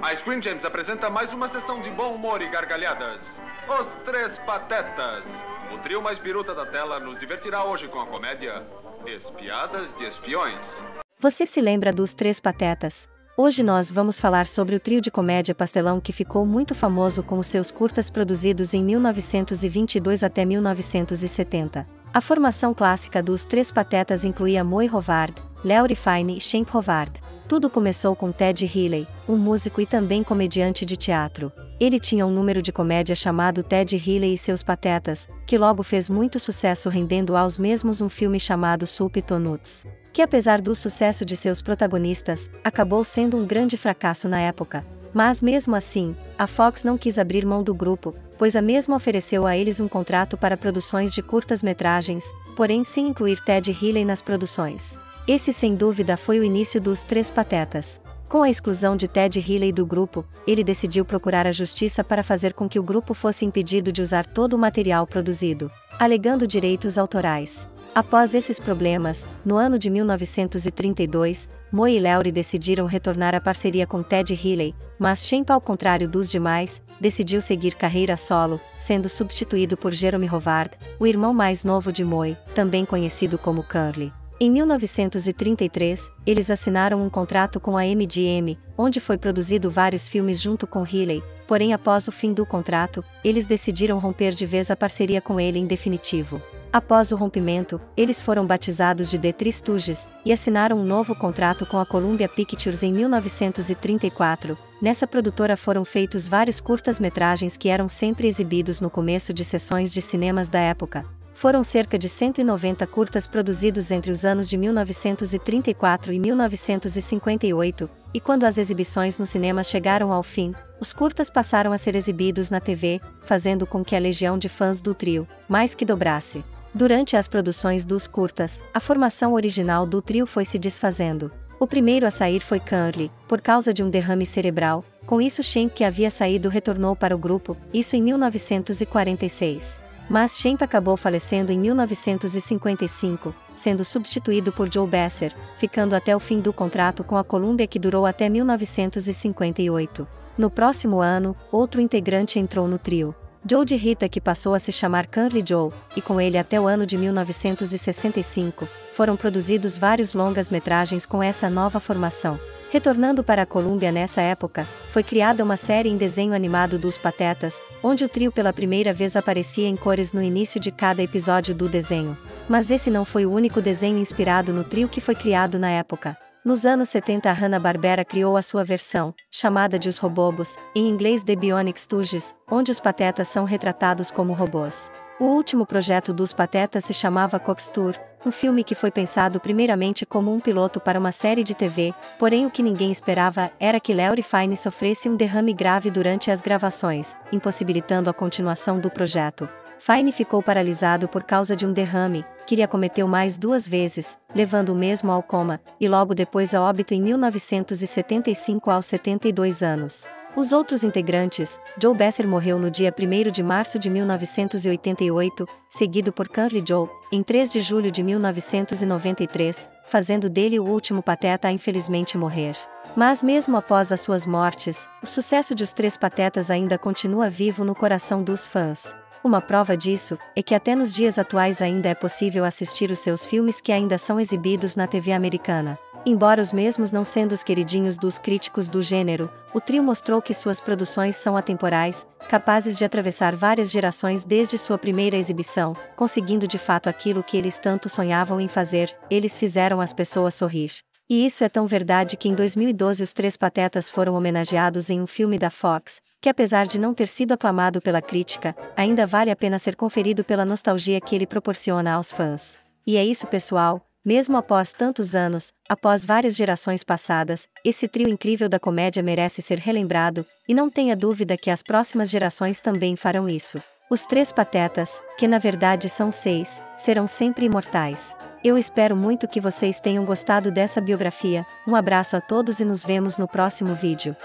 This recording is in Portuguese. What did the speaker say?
A Screen Gems apresenta mais uma sessão de bom humor e gargalhadas. Os Três Patetas. O trio mais biruta da tela nos divertirá hoje com a comédia Espiadas de Espiões. Você se lembra dos Três Patetas? Hoje nós vamos falar sobre o trio de comédia pastelão que ficou muito famoso com os seus curtas produzidos em 1922 até 1970. A formação clássica dos Três Patetas incluía Moe Howard, Larry Fine e Shemp Howard. Tudo começou com Ted Healy, um músico e também comediante de teatro. Ele tinha um número de comédia chamado Ted Healy e seus Patetas, que logo fez muito sucesso, rendendo aos mesmos um filme chamado Soup to Nuts, que apesar do sucesso de seus protagonistas, acabou sendo um grande fracasso na época. Mas mesmo assim, a Fox não quis abrir mão do grupo, pois a mesma ofereceu a eles um contrato para produções de curtas-metragens, porém sem incluir Ted Healy nas produções. Esse sem dúvida foi o início dos Três Patetas. Com a exclusão de Ted Healy do grupo, ele decidiu procurar a justiça para fazer com que o grupo fosse impedido de usar todo o material produzido, alegando direitos autorais. Após esses problemas, no ano de 1932, Moe e Larry decidiram retornar à parceria com Ted Healy, mas Shemp, ao contrário dos demais, decidiu seguir carreira solo, sendo substituído por Jerome Howard, o irmão mais novo de Moe, também conhecido como Curly. Em 1933, eles assinaram um contrato com a MGM, onde foi produzido vários filmes junto com Healy, porém após o fim do contrato, eles decidiram romper de vez a parceria com ele em definitivo. Após o rompimento, eles foram batizados de The Three Stooges, e assinaram um novo contrato com a Columbia Pictures em 1934. Nessa produtora foram feitos vários curtas-metragens que eram sempre exibidos no começo de sessões de cinemas da época. Foram cerca de 190 curtas produzidos entre os anos de 1934 e 1958, e quando as exibições no cinema chegaram ao fim, os curtas passaram a ser exibidos na TV, fazendo com que a legião de fãs do trio mais que dobrasse. Durante as produções dos curtas, a formação original do trio foi se desfazendo. O primeiro a sair foi Curly, por causa de um derrame cerebral. Com isso, Shemp, que havia saído, retornou para o grupo, isso em 1946. Mas Shemp acabou falecendo em 1955, sendo substituído por Joe Besser, ficando até o fim do contrato com a Columbia, que durou até 1958. No próximo ano, outro integrante entrou no trio, Joe de Rita, que passou a se chamar Curly Joe, e com ele até o ano de 1965, foram produzidos vários longas-metragens com essa nova formação. Retornando para a Columbia nessa época, foi criada uma série em desenho animado dos Patetas, onde o trio pela primeira vez aparecia em cores no início de cada episódio do desenho. Mas esse não foi o único desenho inspirado no trio que foi criado na época. Nos anos 70, a Hanna-Barbera criou a sua versão, chamada de Os Robobos, em inglês The Bionic Stooges, onde os Patetas são retratados como robôs. O último projeto dos Patetas se chamava Coxtour, um filme que foi pensado primeiramente como um piloto para uma série de TV, porém o que ninguém esperava era que Larry Fine sofresse um derrame grave durante as gravações, impossibilitando a continuação do projeto. Fine ficou paralisado por causa de um derrame, que ele acometeu mais 2 vezes, levando o mesmo ao coma, e logo depois a óbito em 1975 aos 72 anos. Os outros integrantes, Joe Besser morreu no dia 1º de março de 1988, seguido por Curly Joe, em 3 de julho de 1993, fazendo dele o último pateta a infelizmente morrer. Mas mesmo após as suas mortes, o sucesso de Os Três Patetas ainda continua vivo no coração dos fãs. Uma prova disso é que até nos dias atuais ainda é possível assistir os seus filmes, que ainda são exibidos na TV americana. Embora os mesmos não sendo os queridinhos dos críticos do gênero, o trio mostrou que suas produções são atemporais, capazes de atravessar várias gerações desde sua primeira exibição, conseguindo de fato aquilo que eles tanto sonhavam em fazer: eles fizeram as pessoas sorrir. E isso é tão verdade que em 2012 os Três Patetas foram homenageados em um filme da Fox, que apesar de não ter sido aclamado pela crítica, ainda vale a pena ser conferido pela nostalgia que ele proporciona aos fãs. E é isso, pessoal. Mesmo após tantos anos, após várias gerações passadas, esse trio incrível da comédia merece ser relembrado, e não tenha dúvida que as próximas gerações também farão isso. Os Três Patetas, que na verdade são 6, serão sempre imortais. Eu espero muito que vocês tenham gostado dessa biografia. Um abraço a todos e nos vemos no próximo vídeo.